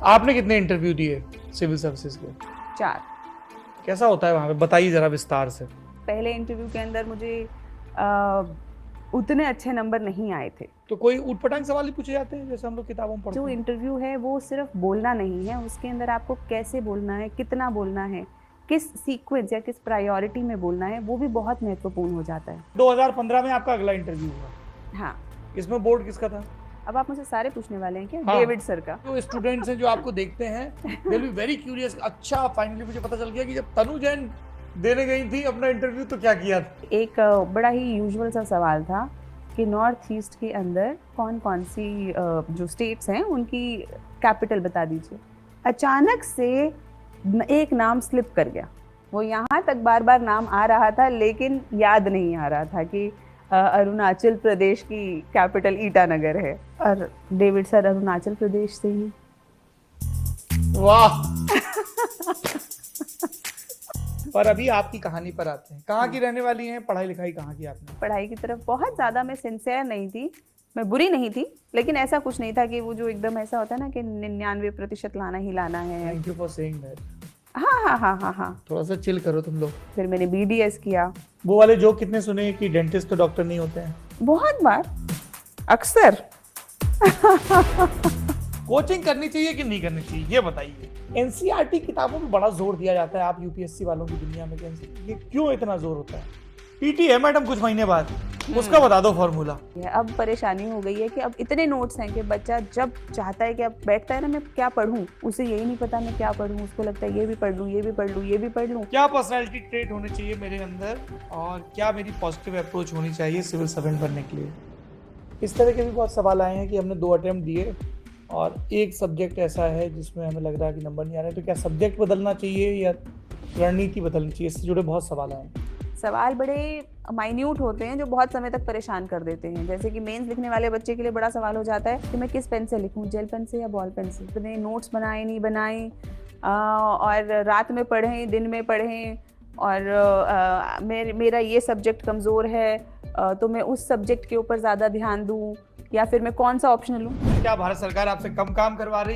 आपने कितने इंटरव्यू दिए सिविल सर्विसेज के? 4। कैसा होता है वहाँ पे, बताइए जरा विस्तार से। पहले इंटरव्यू के अंदर मुझे उतने अच्छे नंबर नहीं आए थे। तो कोई ऊटपटांग सवाल ही पूछे जाते हैं जैसे हम लोग किताबों में पढ़ते जो हैं? इंटरव्यू है वो सिर्फ बोलना नहीं है, उसके अंदर आपको कैसे बोलना है, कितना बोलना है, किस सीक्वेंस या किस प्रायोरिटी में बोलना है, वो भी बहुत महत्वपूर्ण हो जाता है। 2015 में आपका अगला इंटरव्यू हुआ, हाँ। इसमें बोर्ड किसका था? अब आप मुझे सारे पूछने वाले हैं क्या? हाँ। डेविड सर का। जो स्टूडेंट्स हैं जो आपको देखते हैं, they will be very curious. अच्छा, फाइनली मुझे पता चल गया कि जब तनु जैन देने गई थी अपना इंटरव्यू तो क्या किया था? एक बड़ा ही यूजुअल सा सवाल था कि नॉर्थ ईस्ट के अंदर कौन कौन सी जो स्टेट्स हैं उनकी कैपिटल बता दीजिए। अचानक से एक नाम स्लिप कर गया। वो यहाँ तक बार बार नाम आ रहा था लेकिन याद नहीं आ रहा था कि अरुणाचल प्रदेश की कैपिटल ईटानगर है। और डेविड सर अरुणाचल प्रदेश से ही। वाह। पर अभी आपकी कहानी पर आते हैं। कहाँ की रहने वाली हैं? पढ़ाई लिखाई कहाँ की आपने? पढ़ाई की तरफ बहुत ज़्यादा मैं सिंसियर नहीं थी, मैं बुरी नहीं थी, लेकिन ऐसा कुछ नहीं था कि वो जो एकदम ऐसा होता है ना कि 99% लाना ही लाना है। Thank you for saying that. हाँ। थोड़ा सा चिल करो तुम लोग। फिर मैंने BDS किया। वो वाले जोक कितने सुने कि डेंटिस्ट तो डॉक्टर नहीं होते हैं? बहुत बार, अक्सर। कोचिंग करनी चाहिए कि नहीं करनी चाहिए, ये बताइए। एनसीईआरटी किताबों में बड़ा जोर दिया जाता है, आप यूपीएससी वालों की दुनिया में ये क्यों इतना जोर होता है? पीटी है मैडम कुछ महीने बाद, उसका बता दो फॉर्मूला। अब परेशानी हो गई है कि अब इतने नोट्स हैं कि बच्चा जब चाहता है कि अब बैठता है ना मैं क्या पढ़ूं, उसे यही नहीं पता मैं क्या पढ़ूं। उसको लगता है ये भी पढ़ लूं, ये भी पढ़ लूं, ये भी पढ़ लूं। क्या पर्सनैलिटी ट्रेट होने चाहिए मेरे अंदर और क्या मेरी पॉजिटिव अप्रोच होनी चाहिए सिविल सर्वेंट बनने के लिए? इस तरह के भी बहुत सवाल आए हैं कि हमने 2 अटेम्प्ट दिए और एक सब्जेक्ट ऐसा है जिसमें हमें लग रहा है कि नंबर नहीं आ रहे, तो क्या सब्जेक्ट बदलना चाहिए या रणनीति बदलनी चाहिए? इससे जुड़े बहुत सवाल आए हैं। सवाल बड़े माइन्यूट होते हैं जो बहुत समय तक परेशान कर देते हैं। जैसे कि मेंस लिखने वाले बच्चे के लिए बड़ा सवाल हो जाता है कि मैं किस पेन से लिखूं, जेल पेन से या बॉल पेन से। अपने नोट्स बनाए नहीं बनाए, और रात में पढ़ें, दिन में पढ़ें, और मेरा ये सब्जेक्ट कमज़ोर है तो मैं उस सब्जेक्ट के ऊपर ज़्यादा ध्यान दूँ, या फिर मैं कौन सा ऑप्शनल लूँ। क्या भारत सरकार आपसे कम काम करवा रही है?